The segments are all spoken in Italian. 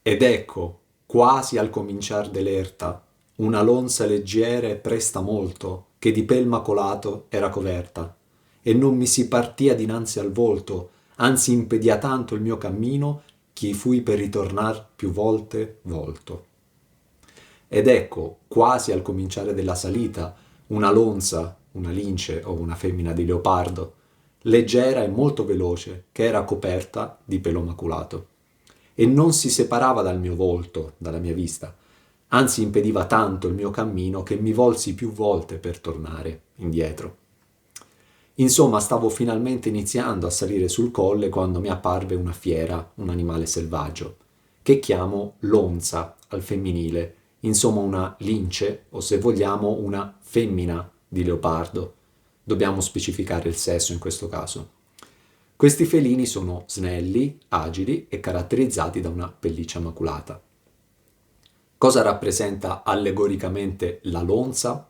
Ed ecco, quasi al cominciar dell'erta, una lonza leggiera e presta molto, che di pel macolato era coverta, e non mi si partia dinanzi al volto, anzi impedia tanto il mio cammino, che fui per ritornar più volte volto. Ed ecco, quasi al cominciare della salita, una lonza, una lince o una femmina di leopardo, leggera e molto veloce, che era coperta di pelo maculato e non si separava dal mio volto, dalla mia vista, anzi impediva tanto il mio cammino che mi volsi più volte per tornare indietro. Insomma, stavo finalmente iniziando a salire sul colle quando mi apparve una fiera, un animale selvaggio, che chiamo lonza al femminile, insomma una lince o se vogliamo una femmina di leopardo. Dobbiamo specificare il sesso in questo caso. Questi felini sono snelli, agili e caratterizzati da una pelliccia maculata. Cosa rappresenta allegoricamente la lonza?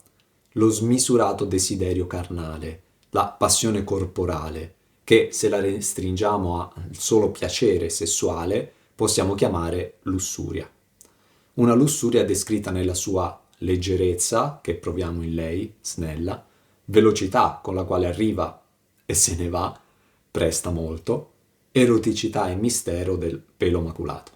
Lo smisurato desiderio carnale, la passione corporale, che se la restringiamo al solo piacere sessuale possiamo chiamare lussuria. Una lussuria descritta nella sua leggerezza, che proviamo in lei, snella, velocità con la quale arriva e se ne va, presta molto, eroticità e mistero del pelo maculato.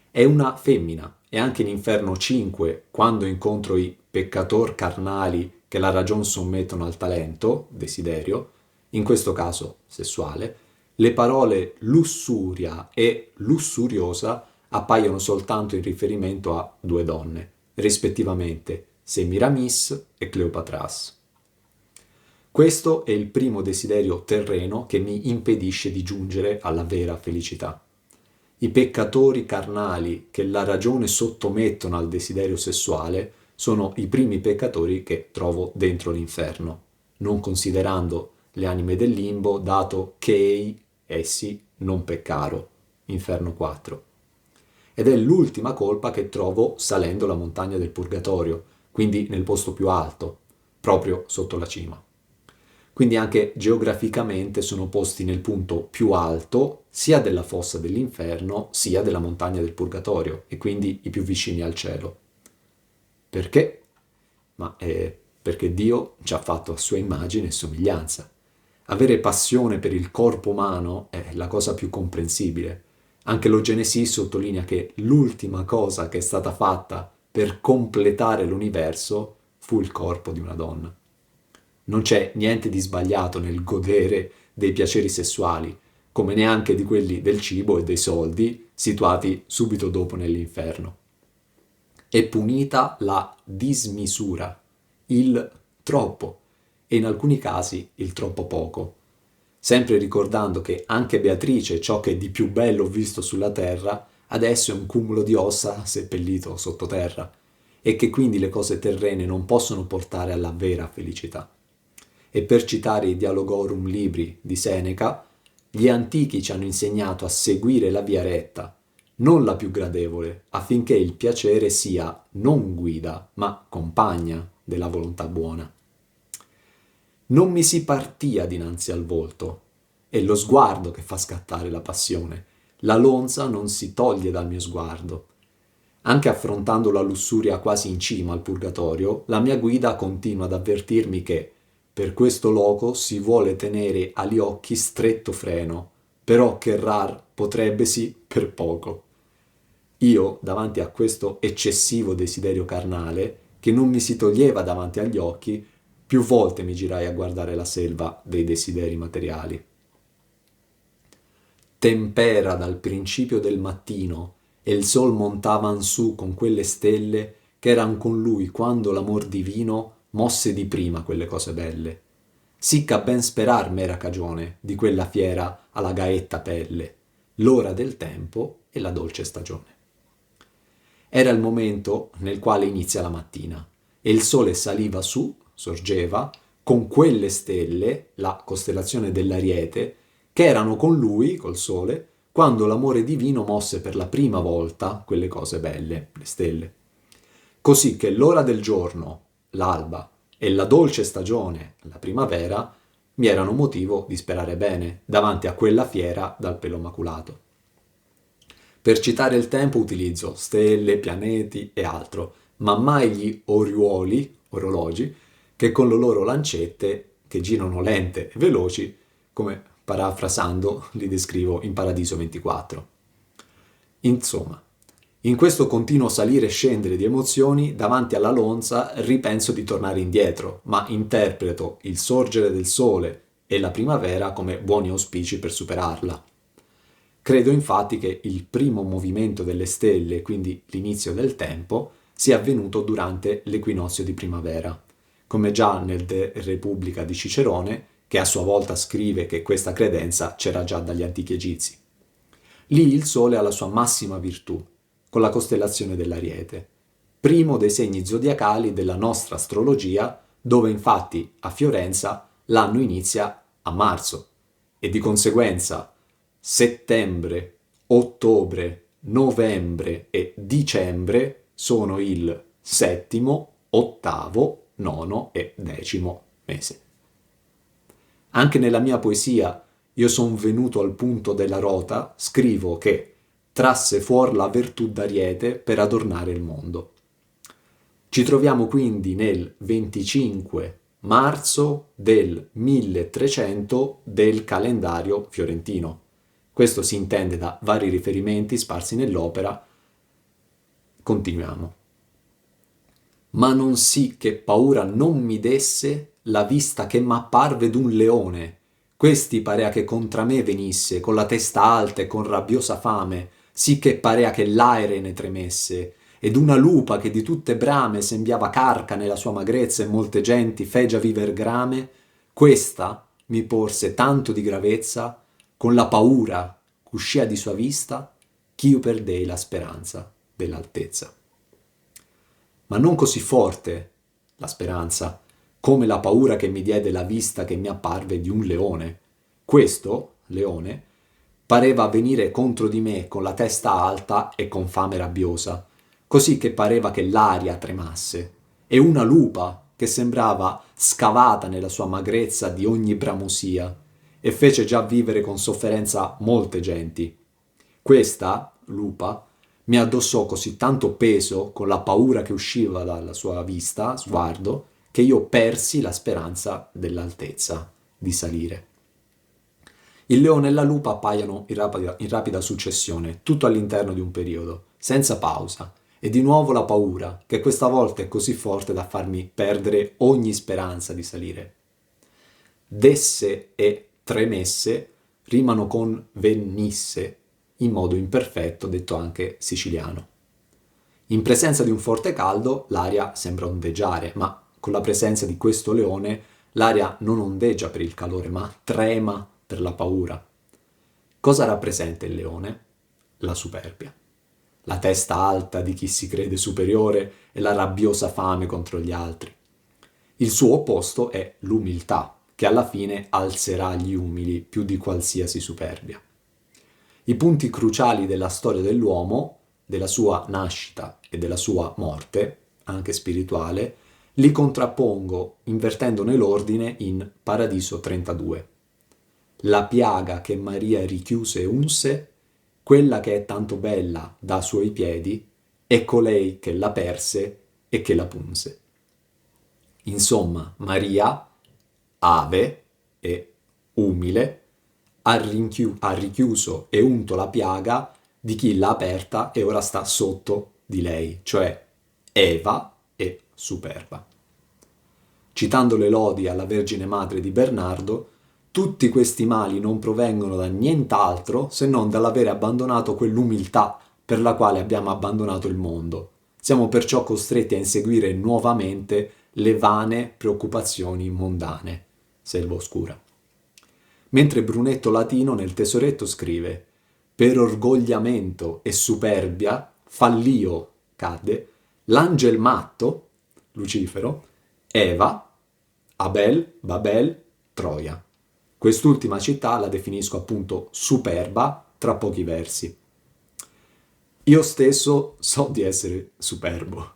È una femmina e anche in Inferno 5, quando incontro i peccator carnali che la ragion sommettono al talento, desiderio, in questo caso sessuale, le parole lussuria e lussuriosa appaiono soltanto in riferimento a due donne, rispettivamente Semiramis e Cleopatras. Questo è il primo desiderio terreno che mi impedisce di giungere alla vera felicità. I peccatori carnali che la ragione sottomettono al desiderio sessuale sono i primi peccatori che trovo dentro l'inferno, non considerando le anime del limbo, dato che essi non peccaro, Inferno 4. Ed è l'ultima colpa che trovo salendo la montagna del Purgatorio, quindi nel posto più alto, proprio sotto la cima. Quindi anche geograficamente sono posti nel punto più alto sia della fossa dell'inferno sia della montagna del Purgatorio e quindi i più vicini al cielo. Perché? Ma è perché Dio ci ha fatto a sua immagine e somiglianza. Avere passione per il corpo umano è la cosa più comprensibile. Anche lo Genesi sottolinea che l'ultima cosa che è stata fatta per completare l'universo fu il corpo di una donna. Non c'è niente di sbagliato nel godere dei piaceri sessuali, come neanche di quelli del cibo e dei soldi, situati subito dopo nell'inferno. È punita la dismisura, il troppo, e in alcuni casi il troppo poco. Sempre ricordando che anche Beatrice, ciò che di più bello ho visto sulla terra, adesso è un cumulo di ossa seppellito sottoterra, e che quindi le cose terrene non possono portare alla vera felicità. E per citare i Dialogorum Libri di Seneca, gli antichi ci hanno insegnato a seguire la via retta, non la più gradevole, affinché il piacere sia non guida, ma compagna della volontà buona. Non mi si partia dinanzi al volto, è lo sguardo che fa scattare la passione. La lonza non si toglie dal mio sguardo. Anche affrontando la lussuria quasi in cima al purgatorio, la mia guida continua ad avvertirmi che per questo loco si vuole tenere agli occhi stretto freno, però che rar potrebbesi per poco. Io, davanti a questo eccessivo desiderio carnale, che non mi si toglieva davanti agli occhi, più volte mi girai a guardare la selva dei desideri materiali. Tempera dal principio del mattino e il sol montavan su con quelle stelle che eran con lui quando l'amor divino mosse di prima quelle cose belle. Sicca ben sperar m'era cagione di quella fiera alla gaetta pelle, l'ora del tempo e la dolce stagione. Era il momento nel quale inizia la mattina e il sole saliva su, sorgeva, con quelle stelle, la costellazione dell'Ariete, che erano con lui, col sole, quando l'amore divino mosse per la prima volta quelle cose belle, le stelle. Così che l'ora del giorno, l'alba, e la dolce stagione, la primavera, mi erano motivo di sperare bene davanti a quella fiera dal pelo maculato. Per citare il tempo utilizzo stelle, pianeti e altro, ma mai gli oriuoli, orologi, che con le loro lancette, che girano lente e veloci, come parafrasando li descrivo in Paradiso 24. Insomma, in questo continuo salire e scendere di emozioni, davanti alla lonza ripenso di tornare indietro, ma interpreto il sorgere del sole e la primavera come buoni auspici per superarla. Credo infatti che il primo movimento delle stelle, quindi l'inizio del tempo, sia avvenuto durante l'equinozio di primavera, come già nel De Repubblica di Cicerone, che a sua volta scrive che questa credenza c'era già dagli antichi egizi. Lì il Sole ha la sua massima virtù, con la costellazione dell'Ariete, primo dei segni zodiacali della nostra astrologia, dove infatti a Fiorenza l'anno inizia a marzo e di conseguenza settembre, ottobre, novembre e dicembre sono il settimo, ottavo, nono e decimo mese. Anche nella mia poesia Io son venuto al punto della rota, scrivo che trasse fuor la virtù d'Ariete per adornare il mondo. Ci troviamo quindi nel 25 marzo del 1300 del calendario fiorentino. Questo si intende da vari riferimenti sparsi nell'opera. Continuiamo. Ma non sì che paura non mi desse la vista che m'apparve d'un leone. Questi parea che contra me venisse, con la testa alta e con rabbiosa fame, sì che parea che l'aere ne tremesse, ed una lupa che di tutte brame sembiava carca nella sua magrezza e molte genti fegia viver grame, questa mi porse tanto di gravezza, con la paura c'uscia di sua vista, ch'io perdei la speranza dell'altezza. Ma non così forte la speranza, come la paura che mi diede la vista che mi apparve di un leone. Questo, leone, pareva venire contro di me con la testa alta e con fame rabbiosa, così che pareva che l'aria tremasse, e una lupa che sembrava scavata nella sua magrezza di ogni bramosia, e fece già vivere con sofferenza molte genti. Questa, lupa, mi addossò così tanto peso con la paura che usciva dalla sua vista, sguardo, che io persi la speranza dell'altezza di salire. Il leone e la lupa appaiono in rapida successione, tutto all'interno di un periodo, senza pausa, e di nuovo la paura, che questa volta è così forte da farmi perdere ogni speranza di salire. Desse e tremesse rimano con venisse, in modo imperfetto, detto anche siciliano. In presenza di un forte caldo l'aria sembra ondeggiare, ma con la presenza di questo leone l'aria non ondeggia per il calore, ma trema per la paura. Cosa rappresenta il leone? La superbia. La testa alta di chi si crede superiore e la rabbiosa fame contro gli altri. Il suo opposto è l'umiltà, che alla fine alzerà gli umili più di qualsiasi superbia. I punti cruciali della storia dell'uomo, della sua nascita e della sua morte, anche spirituale, li contrappongo invertendone l'ordine in Paradiso 32. La piaga che Maria richiuse e unse, quella che è tanto bella da suoi piedi, è colei che la perse e che la punse. Insomma, Maria, ave e umile, ha richiuso e unto la piaga di chi l'ha aperta e ora sta sotto di lei, cioè Eva e superba. Citando le lodi alla Vergine Madre di Bernardo, tutti questi mali non provengono da nient'altro se non dall'avere abbandonato quell'umiltà per la quale abbiamo abbandonato il mondo. Siamo perciò costretti a inseguire nuovamente le vane preoccupazioni mondane. Selva oscura. Mentre Brunetto Latino nel tesoretto scrive: per orgogliamento e superbia fallio cadde l'angel matto, Lucifero, Eva, Abel, Babel, Troia. Quest'ultima città la definisco appunto superba tra pochi versi. Io stesso so di essere superbo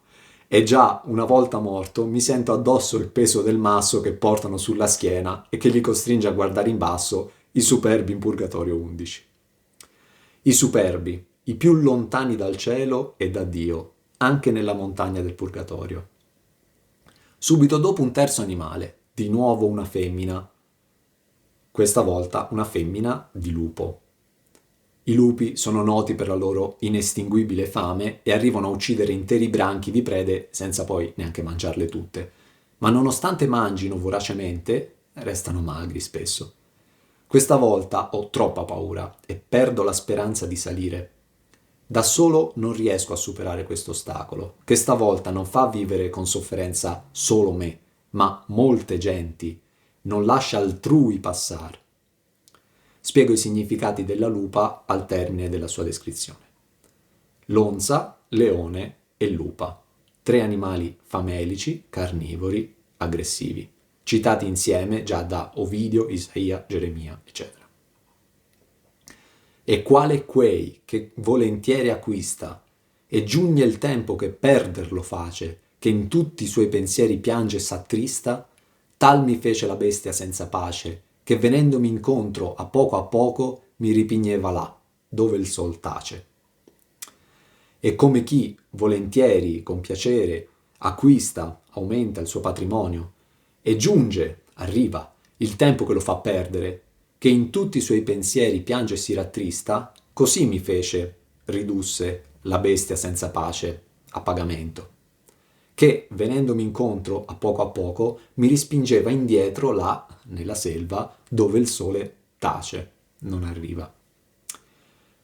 e già una volta morto mi sento addosso il peso del masso che portano sulla schiena e che li costringe a guardare in basso i superbi in Purgatorio 11. I superbi, i più lontani dal cielo e da Dio, anche nella montagna del Purgatorio. Subito dopo un terzo animale, di nuovo una femmina, questa volta una femmina di lupo. I lupi sono noti per la loro inestinguibile fame e arrivano a uccidere interi branchi di prede senza poi neanche mangiarle tutte, ma nonostante mangino voracemente, restano magri spesso. Questa volta ho troppa paura e perdo la speranza di salire. Da solo non riesco a superare questo ostacolo, che stavolta non fa vivere con sofferenza solo me, ma molte genti. Non lascia altrui passare. Spiego i significati della lupa al termine della sua descrizione. Lonza, leone e lupa. 3 animali famelici, carnivori, aggressivi, citati insieme già da Ovidio, Isaia, Geremia, eccetera. E quale quei che volentieri acquista, e giugne il tempo che perderlo face, che in tutti i suoi pensieri piange e s'attrista, tal mi fece la bestia senza pace, che venendomi incontro a poco mi ripigneva là, dove il sol tace. E come chi volentieri, con piacere, acquista, aumenta il suo patrimonio, e giunge, arriva, il tempo che lo fa perdere, che in tutti i suoi pensieri piange e si rattrista, così mi fece, ridusse la bestia senza pace a pagamento, che, venendomi incontro a poco, mi rispingeva indietro là, nella selva, dove il sole tace, non arriva.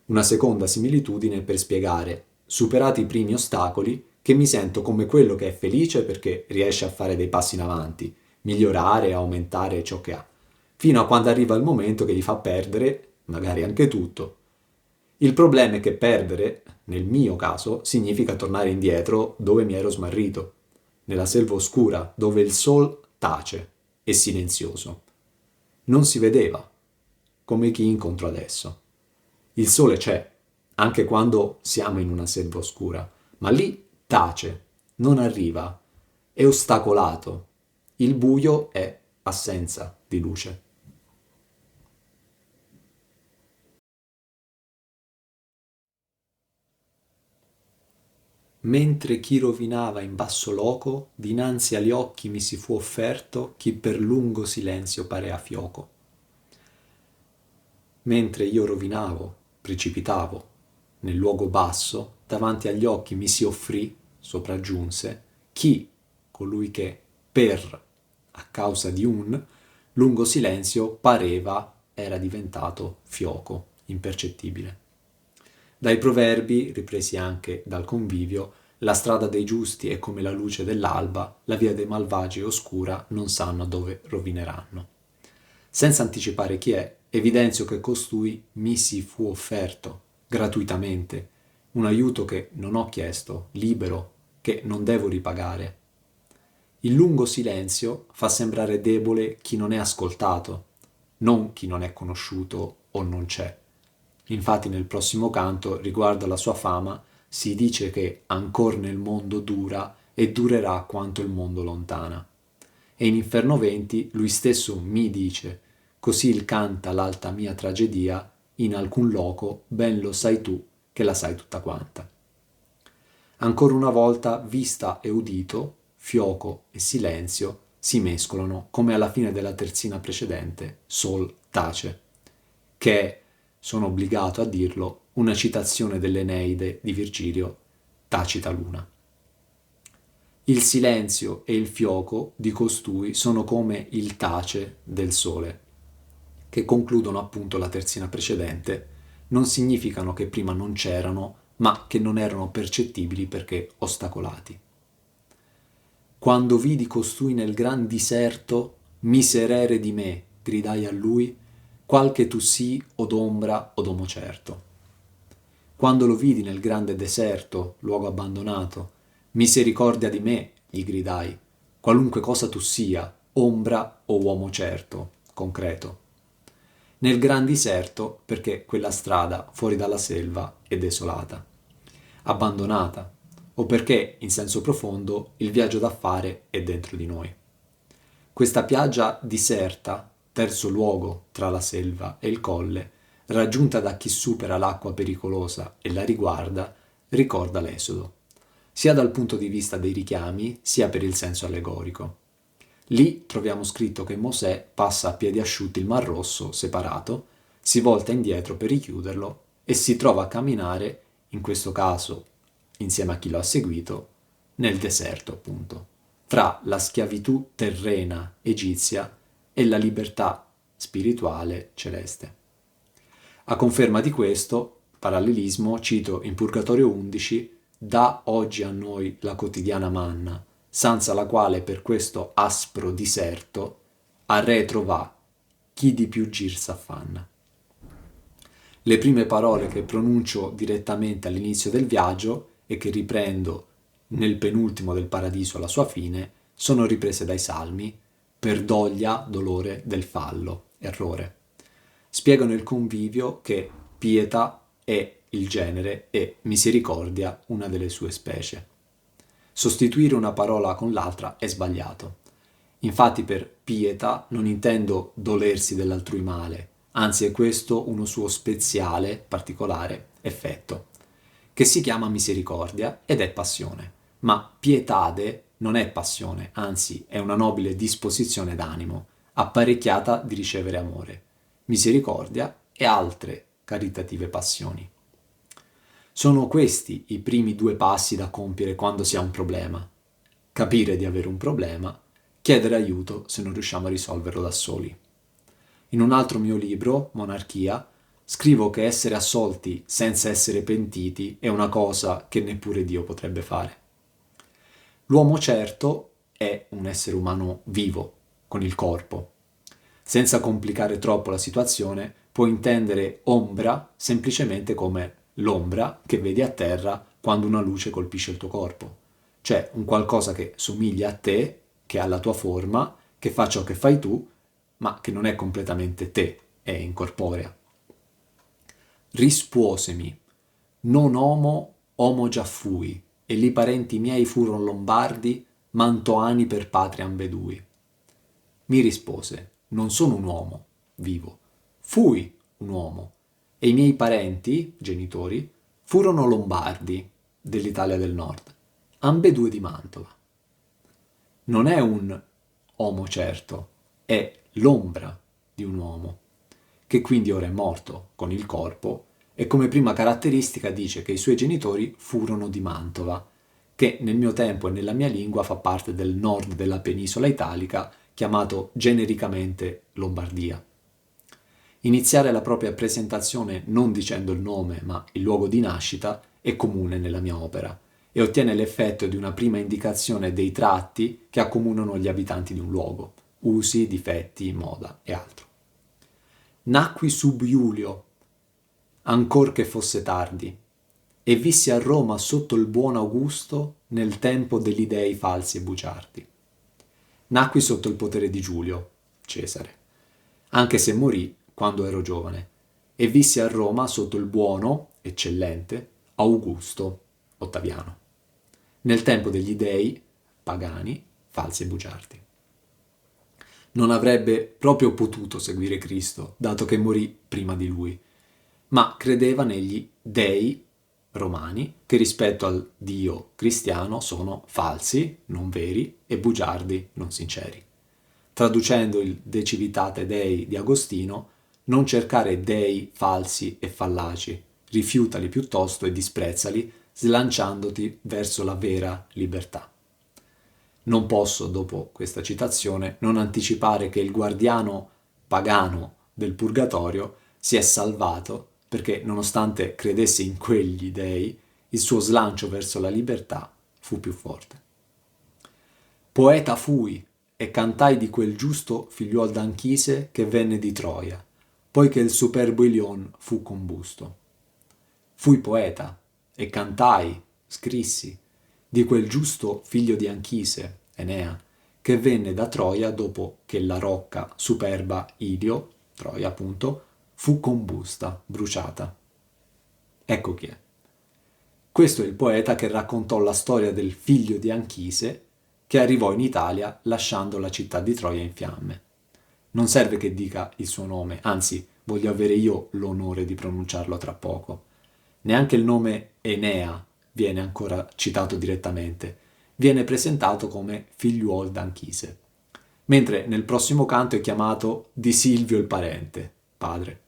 Una seconda similitudine per spiegare, superati i primi ostacoli, che mi sento come quello che è felice perché riesce a fare dei passi in avanti, migliorare, aumentare ciò che ha, fino a quando arriva il momento che gli fa perdere, magari anche tutto. Il problema è che perdere, nel mio caso, significa tornare indietro dove mi ero smarrito, nella selva oscura, dove il sol tace e silenzioso. Non si vedeva, come chi incontro adesso. Il sole c'è, anche quando siamo in una selva oscura, ma lì tace, non arriva, è ostacolato. Il buio è assenza di luce. Mentre chi rovinava in basso loco, dinanzi agli occhi mi si fu offerto chi per lungo silenzio parea fioco. Mentre io rovinavo, precipitavo, nel luogo basso, davanti agli occhi mi si offrì, sopraggiunse, chi, colui che, a causa di un lungo silenzio, pareva era diventato fioco, impercettibile. Dai proverbi, ripresi anche dal convivio, la strada dei giusti è come la luce dell'alba, la via dei malvagi è oscura, non sanno dove rovineranno. Senza anticipare chi è, evidenzio che costui mi si fu offerto, gratuitamente, un aiuto che non ho chiesto, libero, che non devo ripagare. Il lungo silenzio fa sembrare debole chi non è ascoltato, non chi non è conosciuto o non c'è. Infatti nel prossimo canto, riguardo alla sua fama, si dice che ancor nel mondo dura e durerà quanto il mondo lontana. E in Inferno 20 lui stesso mi dice, così il canta l'alta mia tragedia, in alcun loco ben lo sai tu che la sai tutta quanta. Ancora una volta vista e udito, fioco e silenzio si mescolano come alla fine della terzina precedente, sol tace, che è, sono obbligato a dirlo, una citazione dell'Eneide di Virgilio, Tacita Luna. Il silenzio e il fioco di costui sono come il tace del sole, che concludono appunto la terzina precedente, non significano che prima non c'erano, ma che non erano percettibili perché ostacolati. Quando vidi costui nel gran diserto, miserere di me, gridai a lui, qualche tu sii od ombra od omo certo. Quando lo vidi nel grande deserto, luogo abbandonato, misericordia di me, gli gridai, qualunque cosa tu sia, ombra o uomo certo, concreto. Nel gran diserto, perché quella strada fuori dalla selva è desolata, abbandonata, o perché, in senso profondo, il viaggio da fare è dentro di noi. Questa piaggia diserta, terzo luogo tra la selva e il colle, raggiunta da chi supera l'acqua pericolosa e la riguarda, ricorda l'Esodo, sia dal punto di vista dei richiami, sia per il senso allegorico. Lì troviamo scritto che Mosè passa a piedi asciutti il Mar Rosso separato, si volta indietro per richiuderlo e si trova a camminare, in questo caso insieme a chi lo ha seguito, nel deserto appunto, fra la schiavitù terrena egizia e la libertà spirituale celeste. A conferma di questo parallelismo cito in Purgatorio 11: «Da oggi a noi la quotidiana manna, senza la quale per questo aspro diserto a retro va chi di più gir s'affanna». Le prime parole che pronuncio direttamente all'inizio del viaggio e che riprendo nel penultimo del Paradiso alla sua fine sono riprese dai Salmi: «Per doglia, dolore del fallo, errore». Spiegano il convivio che pietà è il genere e misericordia una delle sue specie. Sostituire una parola con l'altra è sbagliato. Infatti per pietà non intendo dolersi dell'altrui male, anzi è questo uno suo speziale, particolare effetto, che si chiama misericordia ed è passione. Ma pietade non è passione, anzi è una nobile disposizione d'animo, apparecchiata di ricevere amore, misericordia e altre caritative passioni. Sono questi i primi due passi da compiere quando si ha un problema. Capire di avere un problema, chiedere aiuto se non riusciamo a risolverlo da soli. In un altro mio libro, Monarchia, scrivo che essere assolti senza essere pentiti è una cosa che neppure Dio potrebbe fare. L'uomo certo è un essere umano vivo, con il corpo. Senza complicare troppo la situazione, può intendere ombra semplicemente come l'ombra che vedi a terra quando una luce colpisce il tuo corpo. Cioè un qualcosa che somiglia a te, che ha la tua forma, che fa ciò che fai tu, ma che non è completamente te, è incorporea. Rispuosemi: non homo già fui, e li parenti miei furono lombardi, mantoani per patria ambedui. Mi rispose: non sono un uomo vivo, fui un uomo, e i miei parenti, genitori, furono lombardi dell'Italia del Nord, ambedue di Mantova. Non è un uomo certo, è l'ombra di un uomo, che quindi ora è morto con il corpo, e come prima caratteristica dice che i suoi genitori furono di Mantova, che nel mio tempo e nella mia lingua fa parte del nord della penisola italica, chiamato genericamente Lombardia. Iniziare la propria presentazione non dicendo il nome ma il luogo di nascita è comune nella mia opera e ottiene l'effetto di una prima indicazione dei tratti che accomunano gli abitanti di un luogo, usi, difetti, moda e altro. Nacqui sub Iulio, ancor che fosse tardi, e vissi a Roma sotto il buon Augusto nel tempo degli dei falsi e bugiardi. Nacqui sotto il potere di Giulio, Cesare, anche se morì quando ero giovane, e vissi a Roma sotto il buono, eccellente, Augusto, Ottaviano, nel tempo degli dei, pagani, falsi e bugiardi. Non avrebbe proprio potuto seguire Cristo, dato che morì prima di lui, ma credeva negli dei romani, che rispetto al Dio cristiano sono falsi, non veri, e bugiardi, non sinceri. Traducendo il De Civitate Dei di Agostino, non cercare dei falsi e fallaci, rifiutali piuttosto e disprezzali, slanciandoti verso la vera libertà. Non posso, dopo questa citazione, non anticipare che il guardiano pagano del purgatorio si è salvato perché, nonostante credesse in quegli dei, il suo slancio verso la libertà fu più forte. Poeta fui e cantai di quel giusto figliuol d'Anchise che venne di Troia, poiché il superbo Ilion fu combusto. Fui poeta e cantai, scrissi, di quel giusto figlio di Anchise, Enea, che venne da Troia dopo che la rocca superba Ilio, Troia appunto, fu combusta, bruciata. Ecco chi è. Questo è il poeta che raccontò la storia del figlio di Anchise che arrivò in Italia lasciando la città di Troia in fiamme. Non serve che dica il suo nome, anzi voglio avere io l'onore di pronunciarlo tra poco. Neanche il nome Enea viene ancora citato direttamente, viene presentato come figliuol d'Anchise, mentre nel prossimo canto è chiamato di Silvio il parente, padre.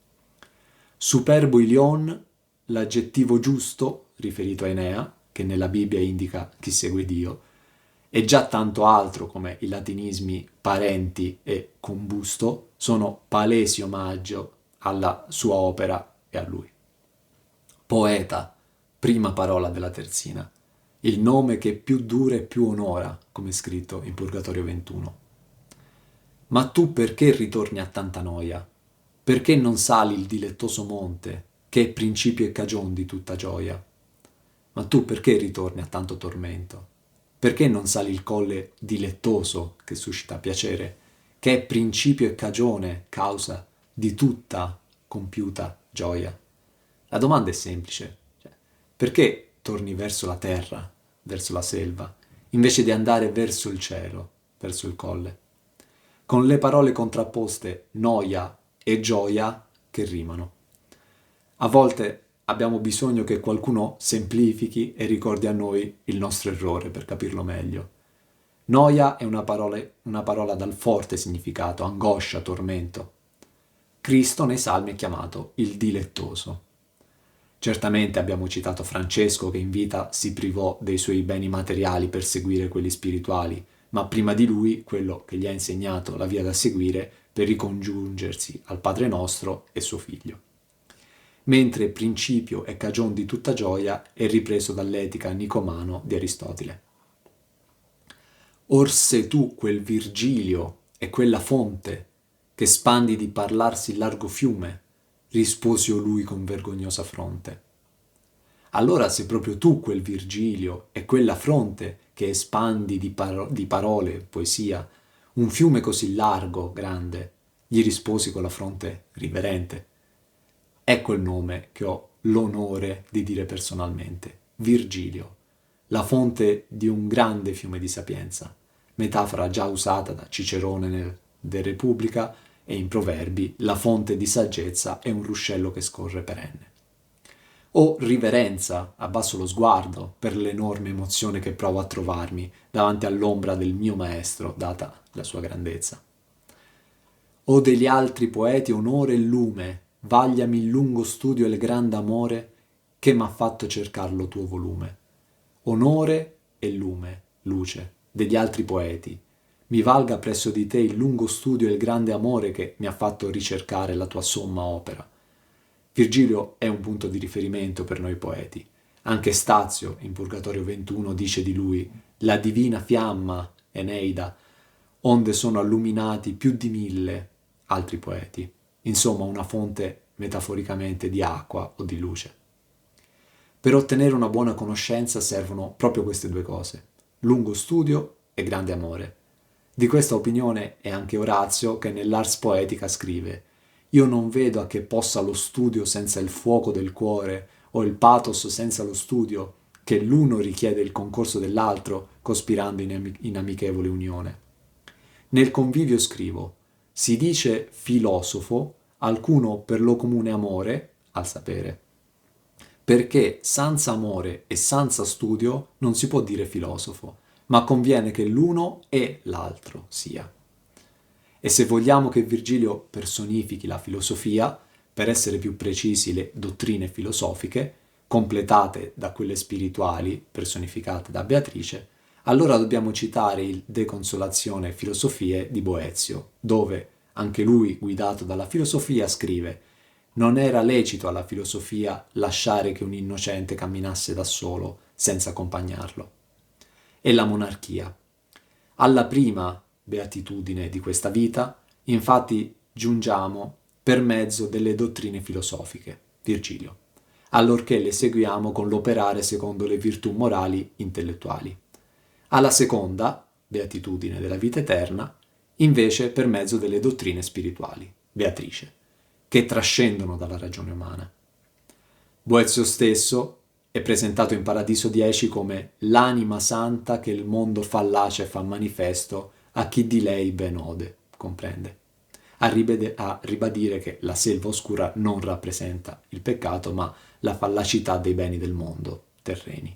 Superbo Ilion, l'aggettivo giusto riferito a Enea, che nella Bibbia indica chi segue Dio, e già tanto altro come i latinismi parenti e combusto sono palesi omaggio alla sua opera e a lui. Poeta, prima parola della terzina, il nome che più dura e più onora, come scritto in Purgatorio 21. Ma tu perché ritorni a tanta noia? Perché non sali il dilettoso monte, che è principio e cagion di tutta gioia? Ma tu perché ritorni a tanto tormento? Perché non sali il colle dilettoso, che suscita piacere, che è principio e cagione, causa di tutta compiuta gioia? La domanda è semplice. Perché torni verso la terra, verso la selva, invece di andare verso il cielo, verso il colle? Con le parole contrapposte noia e gioia che rimano. A volte abbiamo bisogno che qualcuno semplifichi e ricordi a noi il nostro errore per capirlo meglio. Noia è una parola dal forte significato, angoscia, tormento. Cristo nei Salmi è chiamato il dilettoso. Certamente abbiamo citato Francesco che in vita si privò dei suoi beni materiali per seguire quelli spirituali, ma prima di lui quello che gli ha insegnato la via da seguire per ricongiungersi al Padre nostro e suo Figlio. Mentre principio e cagion di tutta gioia è ripreso dall'Etica Nicomano di Aristotele. Or se tu quel Virgilio e quella fonte che spandi di parlarsi il largo fiume, risposio lui con vergognosa fronte. Allora se proprio tu quel Virgilio e quella fronte che espandi di parole, poesia, un fiume così largo, grande, gli risposi con la fronte riverente. Ecco il nome che ho l'onore di dire personalmente, Virgilio, la fonte di un grande fiume di sapienza, metafora già usata da Cicerone nel De Repubblica e in Proverbi, la fonte di saggezza è un ruscello che scorre perenne. O riverenza, abbasso lo sguardo per l'enorme emozione che provo a trovarmi davanti all'ombra del mio maestro, data la sua grandezza. O degli altri poeti onore e lume, vagliami il lungo studio e il grande amore che m'ha fatto cercar lo tuo volume. Onore e lume, luce, degli altri poeti, mi valga presso di te il lungo studio e il grande amore che mi ha fatto ricercare la tua somma opera. Virgilio è un punto di riferimento per noi poeti. Anche Stazio, in Purgatorio 21, dice di lui la divina fiamma, Eneida, onde sono illuminati più di 1000 altri poeti. Insomma, una fonte metaforicamente di acqua o di luce. Per ottenere una buona conoscenza servono proprio queste due cose, lungo studio e grande amore. Di questa opinione è anche Orazio che nell'Ars Poetica scrive «Io non vedo a che possa lo studio senza il fuoco del cuore o il pathos senza lo studio, che l'uno richiede il concorso dell'altro, cospirando in amichevole unione». Nel Convivio scrivo «Si dice filosofo alcuno per lo comune amore, al sapere, perché senza amore e senza studio non si può dire filosofo, ma conviene che l'uno e l'altro sia». E se vogliamo che Virgilio personifichi la filosofia, per essere più precisi le dottrine filosofiche, completate da quelle spirituali, personificate da Beatrice, allora dobbiamo citare il De Consolatione Filosofie di Boezio, dove anche lui, guidato dalla filosofia, scrive «Non era lecito alla filosofia lasciare che un innocente camminasse da solo, senza accompagnarlo». E la monarchia. Alla prima beatitudine di questa vita, infatti, giungiamo per mezzo delle dottrine filosofiche, Virgilio, allorché le seguiamo con l'operare secondo le virtù morali intellettuali. Alla seconda beatitudine della vita eterna, invece per mezzo delle dottrine spirituali, Beatrice, che trascendono dalla ragione umana. Boezio stesso è presentato in Paradiso 10 come l'anima santa che il mondo fallace fa manifesto a chi di lei ben ode, comprende. a ribadire che la selva oscura non rappresenta il peccato, ma la fallacità dei beni del mondo terreni.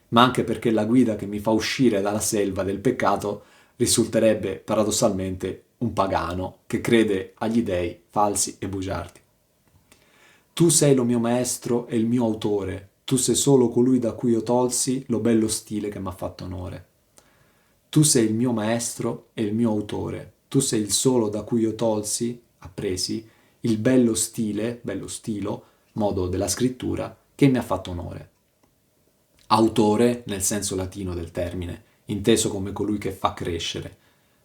Ma anche perché la guida che mi fa uscire dalla selva del peccato risulterebbe paradossalmente un pagano che crede agli dei falsi e bugiardi. Tu sei lo mio maestro e il mio autore, tu sei solo colui da cui io tolsi lo bello stile che m'ha fatto onore. Tu sei il mio maestro e il mio autore, tu sei il solo da cui io tolsi, appresi, il bello stile, bello stilo, modo della scrittura, che mi ha fatto onore. Autore nel senso latino del termine, inteso come colui che fa crescere.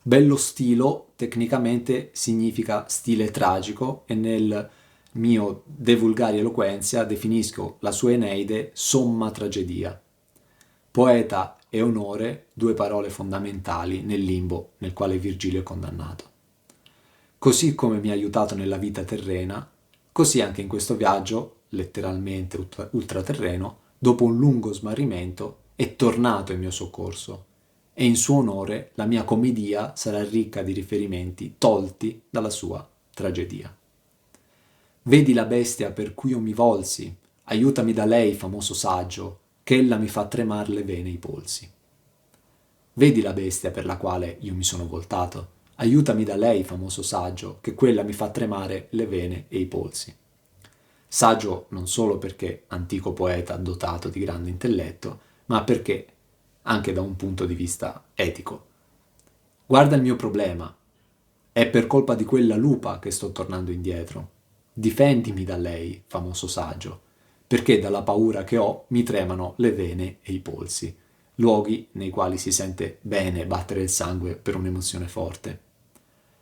Bello stilo tecnicamente significa stile tragico e nel mio De Vulgari Eloquentia definisco la sua Eneide somma tragedia. Poeta e onore, due parole fondamentali nel limbo nel quale Virgilio è condannato. Così come mi ha aiutato nella vita terrena, così anche in questo viaggio, letteralmente ultraterreno, dopo un lungo smarrimento, è tornato in mio soccorso e in suo onore la mia commedia sarà ricca di riferimenti tolti dalla sua tragedia. Vedi la bestia per cui io mi volsi, aiutami da lei, famoso saggio, che ella mi fa tremar le vene e i polsi. Vedi la bestia per la quale io mi sono voltato, aiutami da lei, famoso saggio, che quella mi fa tremare le vene e i polsi. Saggio non solo perché antico poeta dotato di grande intelletto, ma perché anche da un punto di vista etico. Guarda il mio problema. È per colpa di quella lupa che sto tornando indietro. Difendimi da lei, famoso saggio, perché dalla paura che ho mi tremano le vene e i polsi, luoghi nei quali si sente bene battere il sangue per un'emozione forte.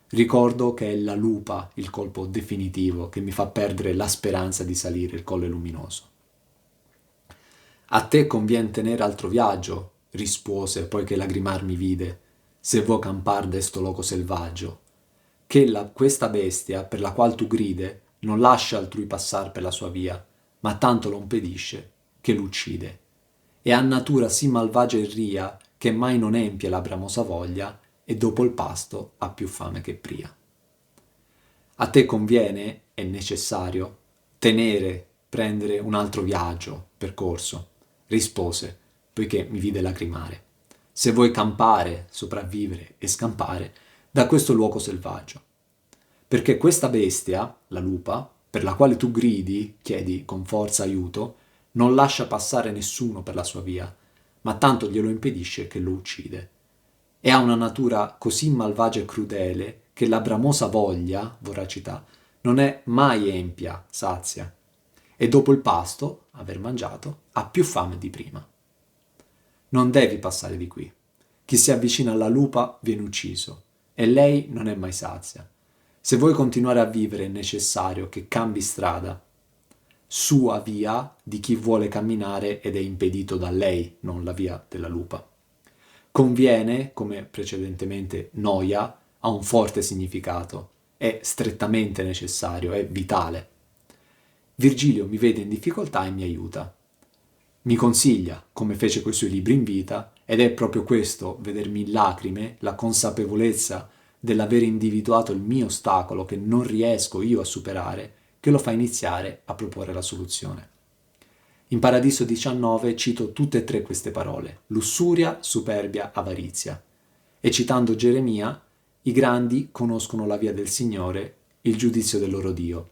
Ricordo che è la lupa il colpo definitivo che mi fa perdere la speranza di salire il colle luminoso. A te convien tenere altro viaggio, rispose poi che lagrimar mi vide, se vuoi campar desto loco selvaggio, che questa bestia per la qual tu gride non lascia altrui passar per la sua via, ma tanto lo impedisce che l'uccide. E ha natura sì malvagia e ria che mai non empie la bramosa voglia e dopo il pasto ha più fame che pria. A te conviene, è necessario, prendere un altro viaggio, percorso, rispose, poiché mi vide lacrimare. Se vuoi campare, sopravvivere e scampare da questo luogo selvaggio. Perché questa bestia, la lupa, per la quale tu gridi, chiedi con forza aiuto, non lascia passare nessuno per la sua via, ma tanto glielo impedisce che lo uccide. E ha una natura così malvagia e crudele che la bramosa voglia, voracità, non è mai empia, sazia, e dopo il pasto, aver mangiato, ha più fame di prima. Non devi passare di qui. Chi si avvicina alla lupa viene ucciso, e lei non è mai sazia. Se vuoi continuare a vivere è necessario che cambi strada. Sua via di chi vuole camminare ed è impedito da lei, non la via della lupa. Conviene, come precedentemente noia, ha un forte significato, è strettamente necessario, è vitale. Virgilio mi vede in difficoltà e mi aiuta. Mi consiglia, come fece coi suoi libri in vita, ed è proprio questo, vedermi in lacrime, la consapevolezza dell'aver individuato il mio ostacolo che non riesco io a superare, che lo fa iniziare a proporre la soluzione. In Paradiso 19 cito tutte e tre queste parole, lussuria, superbia, avarizia. E citando Geremia, i grandi conoscono la via del Signore, il giudizio del loro Dio,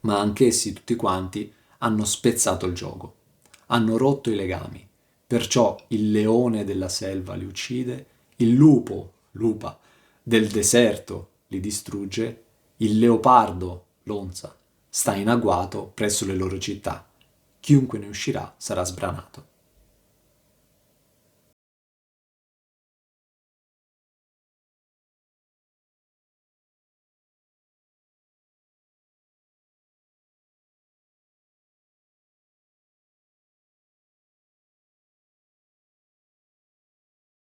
ma anch'essi tutti quanti hanno spezzato il giogo, hanno rotto i legami, perciò il leone della selva li uccide, il lupo, lupa, del deserto li distrugge, il leopardo, l'onza, sta in agguato presso le loro città. Chiunque ne uscirà sarà sbranato.